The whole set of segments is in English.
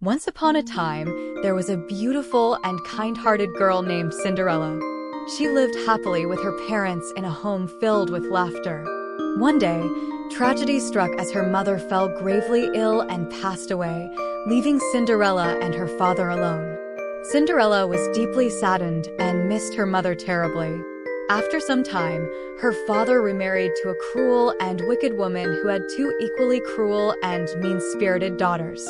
Once upon a time, there was a beautiful and kind-hearted girl named Cinderella. She lived happily with her parents in a home filled with laughter. One day, tragedy struck as her mother fell gravely ill and passed away, leaving Cinderella and her father alone. Cinderella was deeply saddened and missed her mother terribly. After some time, her father remarried to a cruel and wicked woman who had two equally cruel and mean-spirited daughters.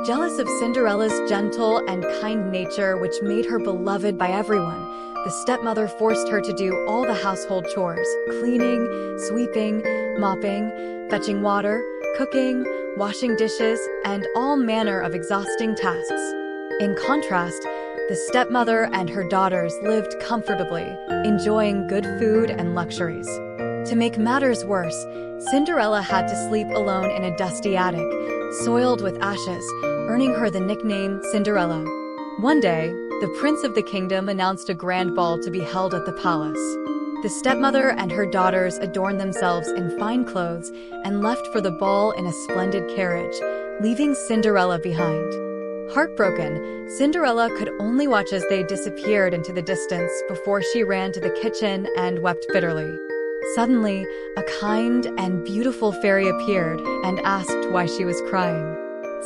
Jealous of Cinderella's gentle and kind nature, which made her beloved by everyone, the stepmother forced her to do all the household chores: cleaning, sweeping, mopping, fetching water, cooking, washing dishes, and all manner of exhausting tasks. In contrast, the stepmother and her daughters lived comfortably, enjoying good food and luxuries. To make matters worse, Cinderella had to sleep alone in a dusty attic, soiled with ashes, earning her the nickname Cinderella. One day, the prince of the kingdom announced a grand ball to be held at the palace. The stepmother and her daughters adorned themselves in fine clothes and left for the ball in a splendid carriage, leaving Cinderella behind. Heartbroken, Cinderella could only watch as they disappeared into the distance before she ran to the kitchen and wept bitterly. Suddenly, a kind and beautiful fairy appeared and asked why she was crying.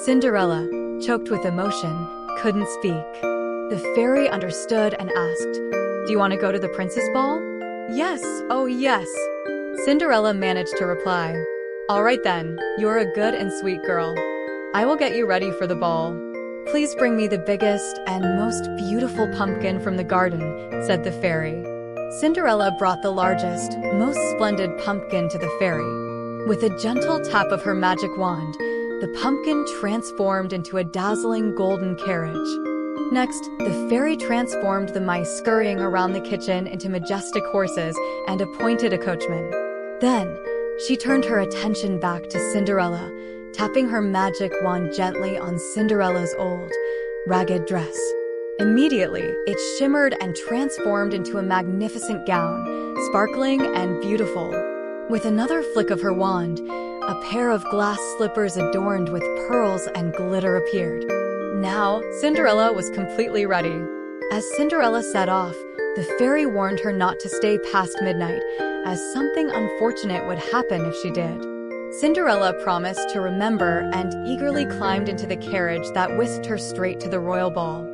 Cinderella, choked with emotion, couldn't speak. The fairy understood and asked, "Do you want to go to the prince's ball?" "Yes, oh yes," Cinderella managed to reply. "All right then, you're a good and sweet girl. I will get you ready for the ball. Please bring me the biggest and most beautiful pumpkin from the garden," said the fairy. Cinderella brought the largest, most splendid pumpkin to the fairy. With a gentle tap of her magic wand, the pumpkin transformed into a dazzling golden carriage. Next, the fairy transformed the mice scurrying around the kitchen into majestic horses and appointed a coachman. Then, she turned her attention back to Cinderella, tapping her magic wand gently on Cinderella's old, ragged dress. Immediately, it shimmered and transformed into a magnificent gown, sparkling and beautiful. With another flick of her wand, a pair of glass slippers adorned with pearls and glitter appeared. Now, Cinderella was completely ready. As Cinderella set off, the fairy warned her not to stay past midnight, as something unfortunate would happen if she did. Cinderella promised to remember and eagerly climbed into the carriage that whisked her straight to the royal ball.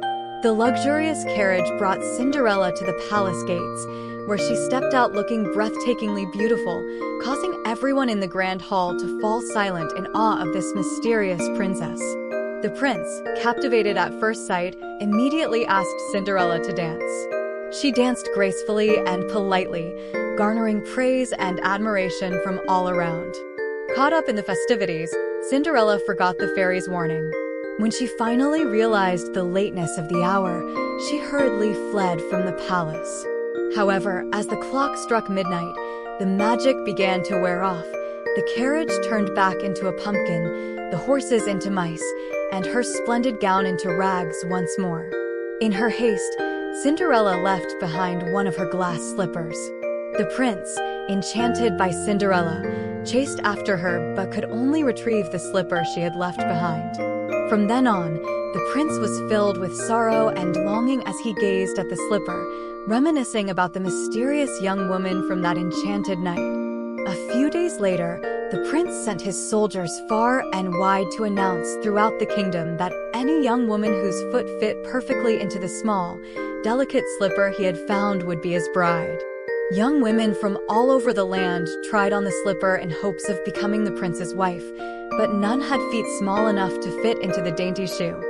The luxurious carriage brought Cinderella to the palace gates, where she stepped out looking breathtakingly beautiful, causing everyone in the grand hall to fall silent in awe of this mysterious princess. The prince, captivated at first sight, immediately asked Cinderella to dance. She danced gracefully and politely, garnering praise and admiration from all around. Caught up in the festivities, Cinderella forgot the fairy's warning. When she finally realized the lateness of the hour, she hurriedly fled from the palace. However, as the clock struck midnight, the magic began to wear off. The carriage turned back into a pumpkin, the horses into mice, and her splendid gown into rags once more. In her haste, Cinderella left behind one of her glass slippers. The prince, enchanted by Cinderella, chased after her but could only retrieve the slipper she had left behind. From then on, the prince was filled with sorrow and longing as he gazed at the slipper, reminiscing about the mysterious young woman from that enchanted night. A few days later, the prince sent his soldiers far and wide to announce throughout the kingdom that any young woman whose foot fit perfectly into the small, delicate slipper he had found would be his bride. Young women from all over the land tried on the slipper in hopes of becoming the prince's wife, but none had feet small enough to fit into the dainty shoe.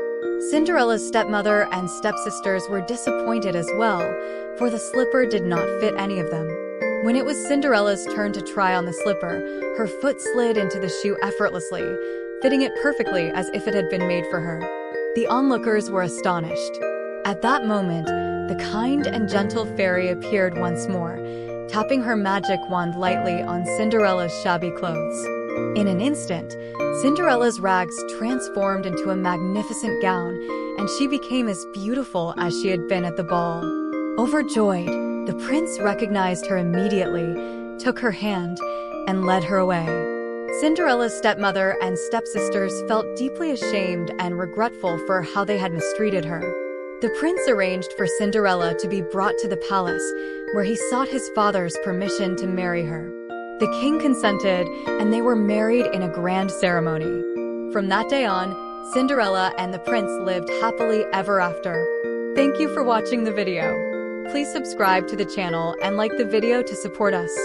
Cinderella's stepmother and stepsisters were disappointed as well, for the slipper did not fit any of them. When it was Cinderella's turn to try on the slipper, her foot slid into the shoe effortlessly, fitting it perfectly as if it had been made for her. The onlookers were astonished. At that moment, the kind and gentle fairy appeared once more, tapping her magic wand lightly on Cinderella's shabby clothes. In an instant, Cinderella's rags transformed into a magnificent gown, and she became as beautiful as she had been at the ball. Overjoyed, the prince recognized her immediately, took her hand, and led her away. Cinderella's stepmother and stepsisters felt deeply ashamed and regretful for how they had mistreated her. The prince arranged for Cinderella to be brought to the palace, where he sought his father's permission to marry her. The king consented, and they were married in a grand ceremony. From that day on, Cinderella and the prince lived happily ever after. Thank you for watching the video. Please subscribe to the channel and like the video to support us.